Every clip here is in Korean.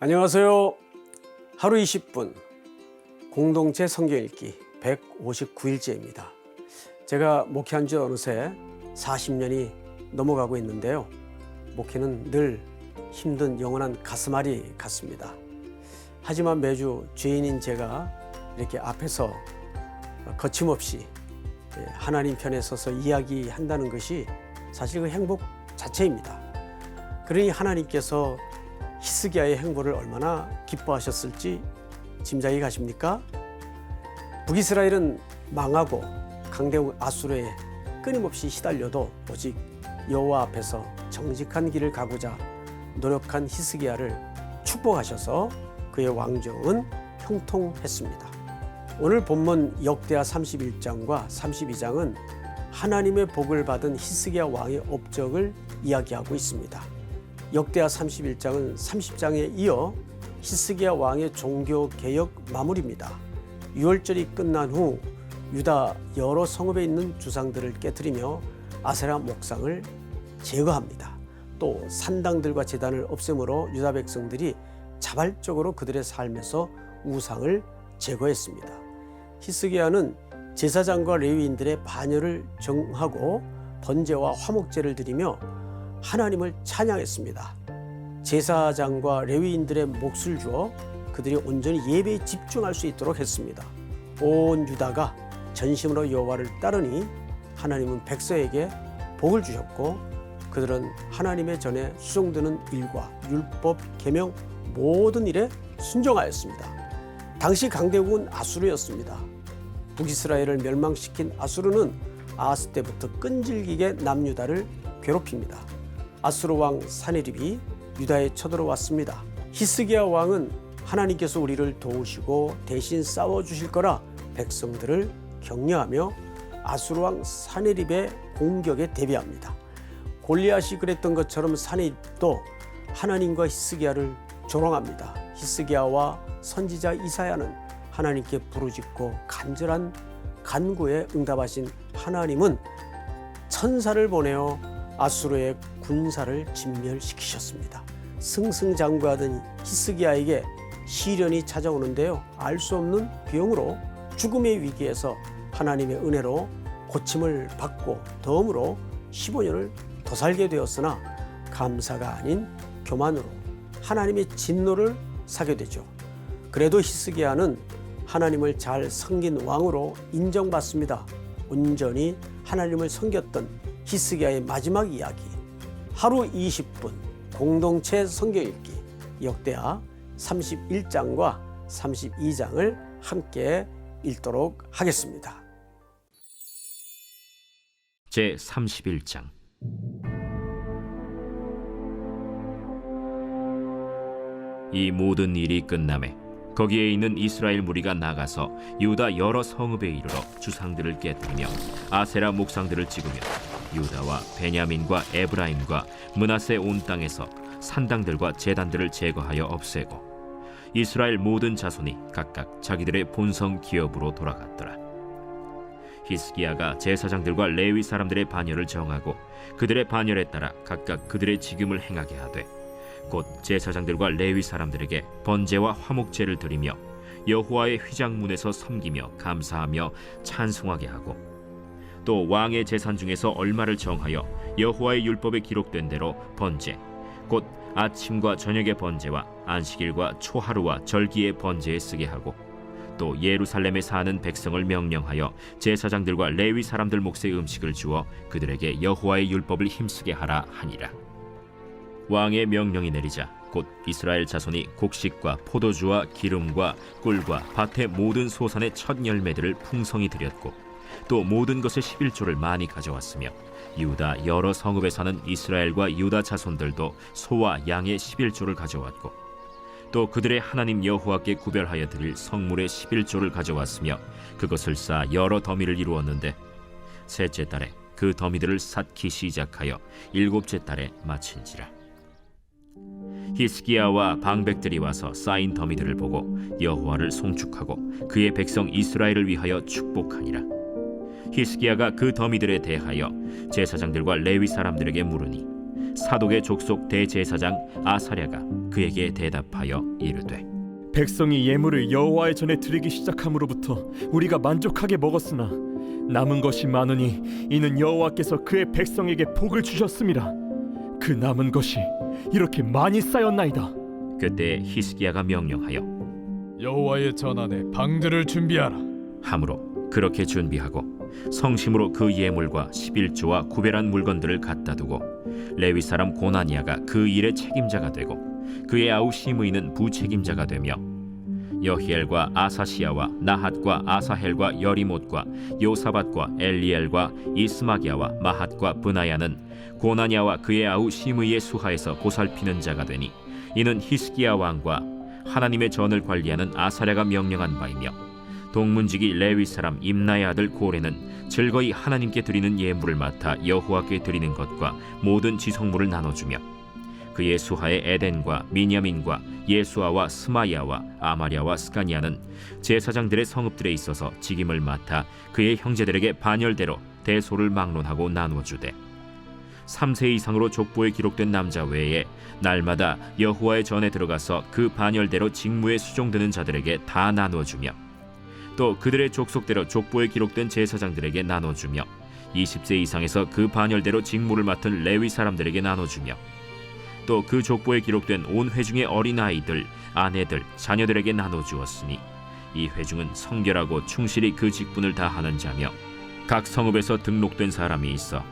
안녕하세요. 하루 20분 공동체 성경 읽기 159일째입니다. 제가 목회한 지 어느새 40년이 넘어가고 있는데요. 목회는 늘 힘든 영원한 가슴앓이 같습니다. 하지만 매주 죄인인 제가 이렇게 앞에서 거침없이 하나님 편에 서서 이야기한다는 것이 사실 그 행복 자체입니다. 그러니 하나님께서 히스기야의 행보를 얼마나 기뻐하셨을지 짐작이 가십니까? 북이스라엘은 망하고 강대국 아수르에 끊임없이 시달려도 오직 여호와 앞에서 정직한 길을 가고자 노력한 히스기야를 축복하셔서 그의 왕정은 형통했습니다. 오늘 본문 역대하 31장과 32장은 하나님의 복을 받은 히스기야 왕의 업적을 이야기하고 있습니다. 역대하 31장은 30장에 이어 히스기야 왕의 종교개혁 마무리입니다. 유월절이 끝난 후 유다 여러 성읍에 있는 주상들을 깨뜨리며 아세라 목상을 제거합니다. 또 산당들과 제단을 없앰으로 유다 백성들이 자발적으로 그들의 삶에서 우상을 제거했습니다. 히스기야는 제사장과 레위인들의 반열을 정하고 번제와 화목제를 드리며 하나님을 찬양했습니다. 제사장과 레위인들의 몫을 주어 그들이 온전히 예배에 집중할 수 있도록 했습니다. 온 유다가 전심으로 여호와를 따르니 하나님은 백성에게 복을 주셨고 그들은 하나님의 전에 수종드는 일과 율법, 계명 모든 일에 순종하였습니다. 당시 강대국은 아수르였습니다. 북이스라엘을 멸망시킨 아수르는 아하스 때부터 끈질기게 남유다를 괴롭힙니다. 아수르 왕 사네립이 유다에 쳐들어왔습니다. 히스기야 왕은 하나님께서 우리를 도우시고 대신 싸워주실 거라 백성들을 격려하며 아수르 왕 사네립의 공격에 대비합니다. 골리앗이 그랬던 것처럼 사네립도 하나님과 히스기야를 조롱합니다. 히스기야와 선지자 이사야는 하나님께 부르짖고 간절한 간구에 응답하신 하나님은 천사를 보내어 아수르의 군사를 진멸시키셨습니다. 승승장구하던 히스기야에게 시련이 찾아오는데요. 알 수 없는 병으로 죽음의 위기에서 하나님의 은혜로 고침을 받고 덤으로 15년을 더 살게 되었으나 감사가 아닌 교만으로 하나님의 진노를 사게 되죠. 그래도 히스기야는 하나님을 잘 섬긴 왕으로 인정받습니다. 온전히 하나님을 섬겼던 히스기야의 마지막 이야기, 하루 20분 공동체 성경 읽기 역대하 31장과 32장을 함께 읽도록 하겠습니다. 제31장. 이 모든 일이 끝나매 거기에 있는 이스라엘 무리가 나가서 유다 여러 성읍에 이르러 주상들을 깨뜨리며 아세라 목상들을 찍으며 유다와 베냐민과 에브라임과 므낫세 온 땅에서 산당들과 제단들을 제거하여 없애고 이스라엘 모든 자손이 각각 자기들의 본성 기업으로 돌아갔더라. 히스기야가 제사장들과 레위 사람들의 반열을 정하고 그들의 반열에 따라 각각 그들의 직임을 행하게 하되 곧 제사장들과 레위 사람들에게 번제와 화목제를 드리며 여호와의 휘장문에서 섬기며 감사하며 찬송하게 하고 또 왕의 제산 중에서 얼마를 정하여 여호와의 율법에 기록된 대로 번제 곧 아침과 저녁의 번제와 안식일과 초하루와 절기의 번제에 쓰게 하고 또 예루살렘에 사는 백성을 명령하여 제사장들과 레위 사람들 몫의 음식을 주어 그들에게 여호와의 율법을 힘쓰게 하라 하니라. 왕의 명령이 내리자 곧 이스라엘 자손이 곡식과 포도주와 기름과 꿀과 밭의 모든 소산의 첫 열매들을 풍성히 드렸고 또 모든 것의 11조를 많이 가져왔으며 유다 여러 성읍에 사는 이스라엘과 유다 자손들도 소와 양의 11조를 가져왔고 또 그들의 하나님 여호와께 구별하여 드릴 성물의 11조를 가져왔으며 그것을 쌓아 여러 더미를 이루었는데 셋째 달에 그 더미들을 쌓기 시작하여 일곱째 달에 마친지라. 히스기야와 방백들이 와서 쌓인 더미들을 보고 여호와를 송축하고 그의 백성 이스라엘을 위하여 축복하니라. 히스기야가 그 더미들에 대하여 제사장들과 레위 사람들에게 물으니 사독의 족속 대제사장 아사랴가 그에게 대답하여 이르되 백성이 예물을 여호와의 전에 드리기 시작함으로부터 우리가 만족하게 먹었으나 남은 것이 많으니 이는 여호와께서 그의 백성에게 복을 주셨음이라. 그 남은 것이 이렇게 많이 쌓였나이다. 그때 히스기야가 명령하여 여호와의 전안에 방들을 준비하라. 함으로 그렇게 준비하고 성심으로 그 예물과 11조와 구별한 물건들을 갖다 두고 레위 사람 고나니아가 그 일의 책임자가 되고 그의 아우 시므이는 부책임자가 되며 여히엘과 아사시야와 나핫과 아사헬과 여리못과 요사밧과 엘리엘과 이스마기야와 마핫과 브나야는 고나니아와 그의 아우 시므이의 수하에서 보살피는 자가 되니 이는 히스기야 왕과 하나님의 전을 관리하는 아사랴가 명령한 바이며 동문지기 레위 사람 임나의 아들 고레는 즐거이 하나님께 드리는 예물을 맡아 여호와께 드리는 것과 모든 지성물을 나눠주며 그의 수하의 에덴과 미냐민과 예수아와 스마야와 아마랴와 스가니아는 제사장들의 성읍들에 있어서 직임을 맡아 그의 형제들에게 반열대로 대소를 막론하고 나누어주되 3세 이상으로 족보에 기록된 남자 외에 날마다 여호와의 전에 들어가서 그 반열대로 직무에 수종드는 자들에게 다 나누어주며 또 그들의 족속대로 족보에 기록된 제사장들에게 나눠주며 20세 이상에서 그 반열대로 직무를 맡은 레위 사람들에게 나눠주며 또 그 족보에 기록된 온 회중의 어린아이들, 아내들, 자녀들에게 나눠주었으니 이 회중은 성결하고 충실히 그 직분을 다하는 자며 각 성읍에서 등록된 사람이 있어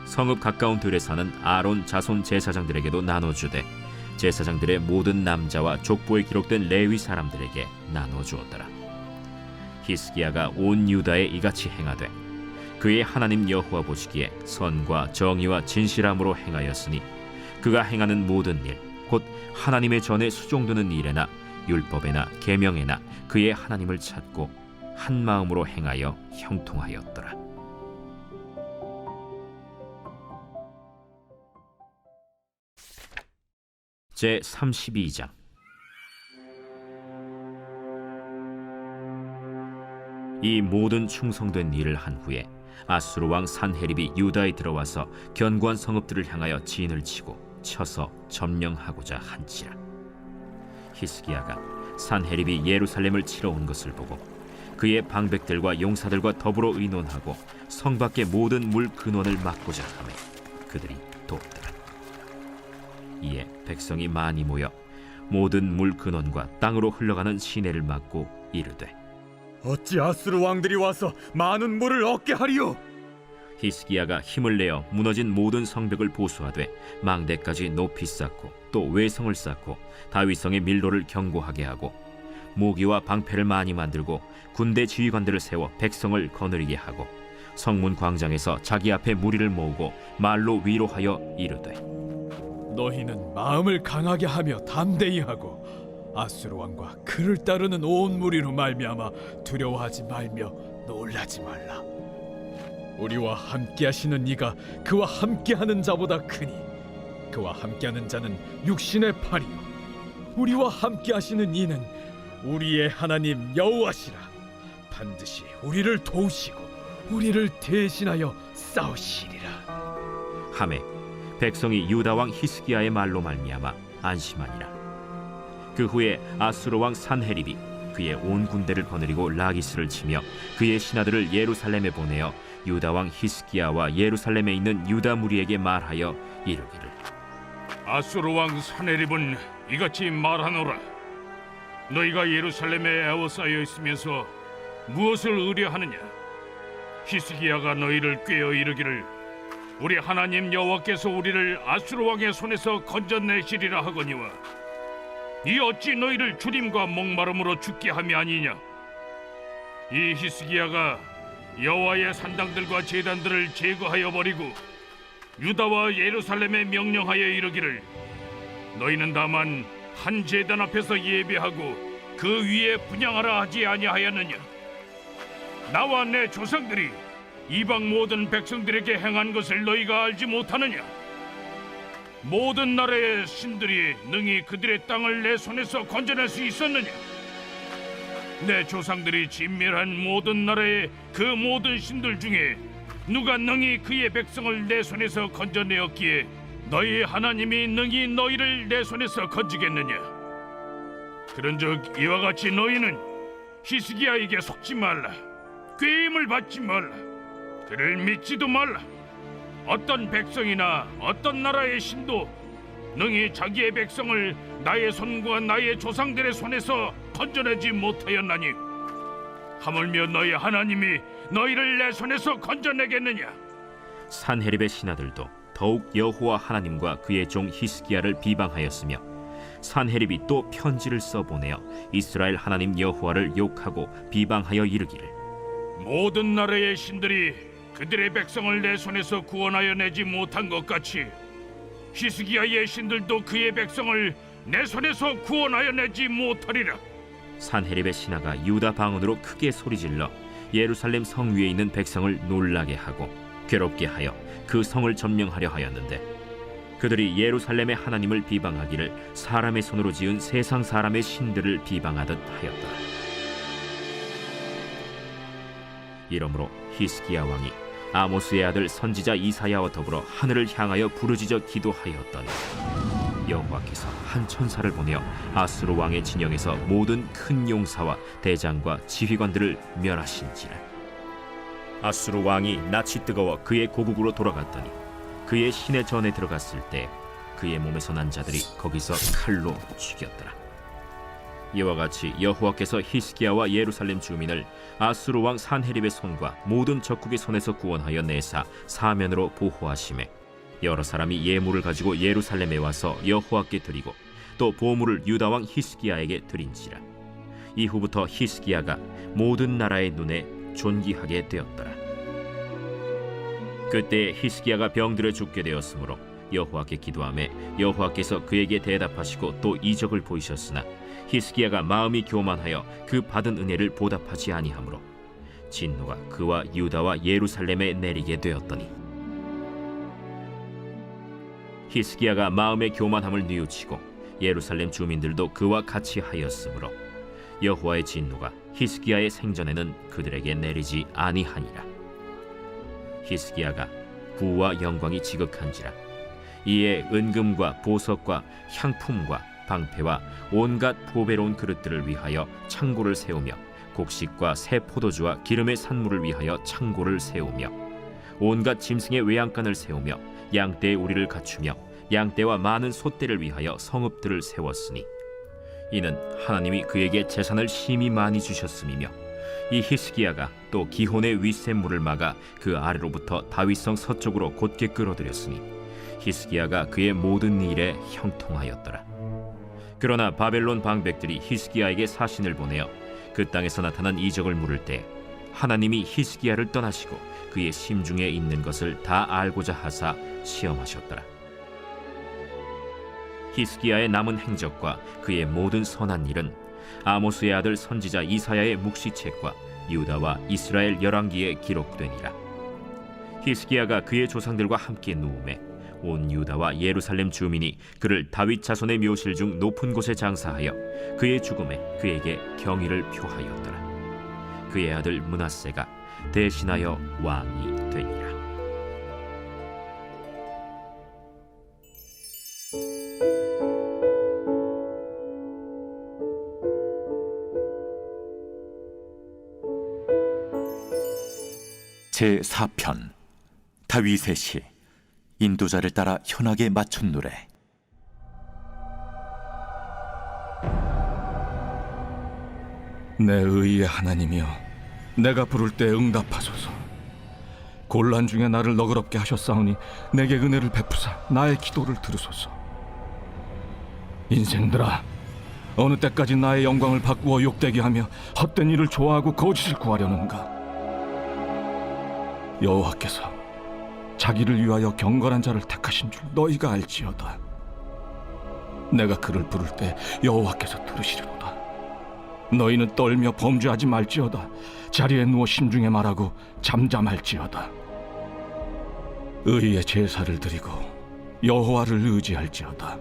성읍 가까운 들에 사는 아론 자손 제사장들에게도 나눠주되 제사장들의 모든 남자와 족보에 기록된 레위 사람들에게 나눠주었더라. 히스기야가 온 유다에 이같이 행하되 그의 하나님 여호와 보시기에 선과 정의와 진실함으로 행하였으니 그가 행하는 모든 일 곧 하나님의 전에 수종드는 일에나 율법에나 계명에나 그의 하나님을 찾고 한 마음으로 행하여 형통하였더라. 제 32장. 이 모든 충성된 일을 한 후에 아수르 왕 산헤립이 유다에 들어와서 견고한 성읍들을 향하여 진을 치고 쳐서 점령하고자 한지라. 히스기야가 산헤립이 예루살렘을 치러 온 것을 보고 그의 방백들과 용사들과 더불어 의논하고 성 밖의 모든 물 근원을 막고자 하매 그들이 돕더라. 이에 백성이 많이 모여 모든 물 근원과 땅으로 흘러가는 시내를 막고 이르되 어찌 아수르 왕들이 와서 많은 물을 얻게 하리요? 히스기야가 힘을 내어 무너진 모든 성벽을 보수하되 망대까지 높이 쌓고 또 외성을 쌓고 다윗성의 밀로를 견고하게 하고 모기와 방패를 많이 만들고 군대 지휘관들을 세워 백성을 거느리게 하고 성문 광장에서 자기 앞에 무리를 모으고 말로 위로하여 이르되 너희는 마음을 강하게 하며 담대히 하고 아수르 왕과 그를 따르는 온 무리로 말미암아 두려워하지 말며 놀라지 말라. 우리와 함께하시는 이가 그와 함께하는 자보다 크니 그와 함께하는 자는 육신의 팔이요 우리와 함께하시는 이는 우리의 하나님 여호와시라. 반드시 우리를 도우시고 우리를 대신하여 싸우시리라. 하매 백성이 유다 왕 히스기야의 말로 말미암아 안심하니라. 그 후에 아수르 왕 산헤립이 그의 온 군대를 거느리고 라기스를 치며 그의 신하들을 예루살렘에 보내어 유다 왕 히스기야와 예루살렘에 있는 유다 무리에게 말하여 이르기를 아수르 왕 산헤립은 이같이 말하노라. 너희가 예루살렘에 에워싸여 있으면서 무엇을 의뢰하느냐? 히스기야가 너희를 꾀어 이르기를 우리 하나님 여호와께서 우리를 아수르 왕의 손에서 건져내시리라 하거니와 이 어찌 너희를 주림과 목마름으로 죽게 함이 아니냐? 이 히스기야가 여호와의 산당들과 제단들을 제거하여 버리고 유다와 예루살렘에 명령하여 이르기를 너희는 다만 한 제단 앞에서 예배하고 그 위에 분향하라 하지 아니하였느냐? 나와 내 조상들이 이방 모든 백성들에게 행한 것을 너희가 알지 못하느냐? 모든 나라의 신들이 능히 그들의 땅을 내 손에서 건져낼 수 있었느냐? 내 조상들이 진멸한 모든 나라의 그 모든 신들 중에 누가 능히 그의 백성을 내 손에서 건져내었기에 너희 하나님이 능히 너희를 내 손에서 건지겠느냐? 그런즉 이와 같이 너희는 히스기야에게 속지 말라. 꾀임을 받지 말라. 그를 믿지도 말라. 어떤 백성이나 어떤 나라의 신도 능히 자기의 백성을 나의 손과 나의 조상들의 손에서 건져내지 못하였나니 하물며 너희 하나님이 너희를 내 손에서 건져내겠느냐? 산헤립의 신하들도 더욱 여호와 하나님과 그의 종 히스기야를 비방하였으며 산헤립이 또 편지를 써보내어 이스라엘 하나님 여호와를 욕하고 비방하여 이르기를 모든 나라의 신들이 그들의 백성을 내 손에서 구원하여 내지 못한 것 같이 히스기야의 신들도 그의 백성을 내 손에서 구원하여 내지 못하리라. 산헤립의 신하가 유다 방언으로 크게 소리질러 예루살렘 성 위에 있는 백성을 놀라게 하고 괴롭게 하여 그 성을 점령하려 하였는데 그들이 예루살렘의 하나님을 비방하기를 사람의 손으로 지은 세상 사람의 신들을 비방하듯 하였다. 이러므로 히스기야 왕이 아모스의 아들 선지자 이사야와 더불어 하늘을 향하여 부르짖어 기도하였더니 여호와께서 한 천사를 보내어 아수르 왕의 진영에서 모든 큰 용사와 대장과 지휘관들을 멸하신지라. 아수르 왕이 낯이 뜨거워 그의 고국으로 돌아갔더니 그의 시내 전에 들어갔을 때 그의 몸에서 난 자들이 거기서 칼로 죽였더라. 이와 같이 여호와께서 히스기야와 예루살렘 주민을 아수르 왕 산헤립의 손과 모든 적국의 손에서 구원하여 내사 사면으로 보호하시매 여러 사람이 예물을 가지고 예루살렘에 와서 여호와께 드리고 또 보물을 유다 왕 히스기야에게 드린지라. 이후부터 히스기야가 모든 나라의 눈에 존귀하게 되었더라. 그때 히스기야가 병들어 죽게 되었으므로 여호와께 기도하매 여호와께서 그에게 대답하시고 또 이적을 보이셨으나 히스기야가 마음이 교만하여 그 받은 은혜를 보답하지 아니하므로 진노가 그와 유다와 예루살렘에 내리게 되었더니 히스기야가 마음의 교만함을 뉘우치고 예루살렘 주민들도 그와 같이 하였으므로 여호와의 진노가 히스기야의 생전에는 그들에게 내리지 아니하니라. 히스기야가 부와 영광이 지극한지라. 이에 은금과 보석과 향품과 방패와 온갖 보배로운 그릇들을 위하여 창고를 세우며 곡식과 새 포도주와 기름의 산물을 위하여 창고를 세우며 온갖 짐승의 외양간을 세우며 양떼의 우리를 갖추며 양떼와 많은 소떼를 위하여 성읍들을 세웠으니 이는 하나님이 그에게 재산을 심히 많이 주셨음이며 이 히스기야가 또 기혼의 윗샘물을 막아 그 아래로부터 다윗성 서쪽으로 곧게 끌어들였으니 히스기야가 그의 모든 일에 형통하였더라. 그러나 바벨론 방백들이 히스기야에게 사신을 보내어 그 땅에서 나타난 이적을 물을 때 하나님이 히스기야를 떠나시고 그의 심중에 있는 것을 다 알고자 하사 시험하셨더라. 히스기야의 남은 행적과 그의 모든 선한 일은 아모스의 아들 선지자 이사야의 묵시책과 유다와 이스라엘 열왕기에 기록되니라. 히스기야가 그의 조상들과 함께 누우매 온 유다와 예루살렘 주민이 그를 다윗 자손의 묘실 중 높은 곳에 장사하여 그의 죽음에 그에게 경의를 표하였더라. 그의 아들 므낫세가 대신하여 왕이 되니라. 제4편 다윗의 시 인도자를 따라 현악에 맞춘 노래. 내 의의 하나님이여, 내가 부를 때 응답하소서. 곤란 중에 나를 너그럽게 하셨사오니 내게 은혜를 베푸사 나의 기도를 들으소서. 인생들아, 어느 때까지 나의 영광을 바꾸어 욕되게 하며 헛된 일을 좋아하고 거짓을 구하려는가? 여호와께서 자기를 위하여 경건한 자를 택하신 줄 너희가 알지어다. 내가 그를 부를 때 여호와께서 들으시리로다. 너희는 떨며 범죄하지 말지어다. 자리에 누워 심중에 말하고 잠잠할지어다. 의의 제사를 드리고 여호와를 의지할지어다.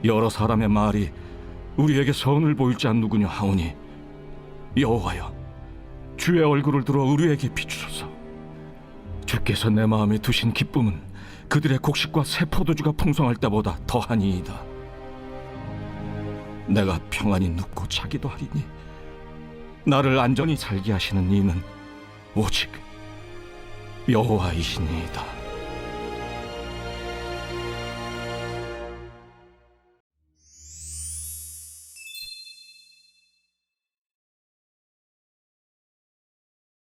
여러 사람의 말이 우리에게 선을 보일 자 누구냐 하오니 여호와여, 주의 얼굴을 들어 우리에게 비추소서. 주께서 내 마음에 두신 기쁨은 그들의 곡식과 새 포도주가 풍성할 때보다 더하니이다. 내가 평안히 눕고 자기도 하리니 나를 안전히 살게 하시는 이는 오직 여호와이시니이다.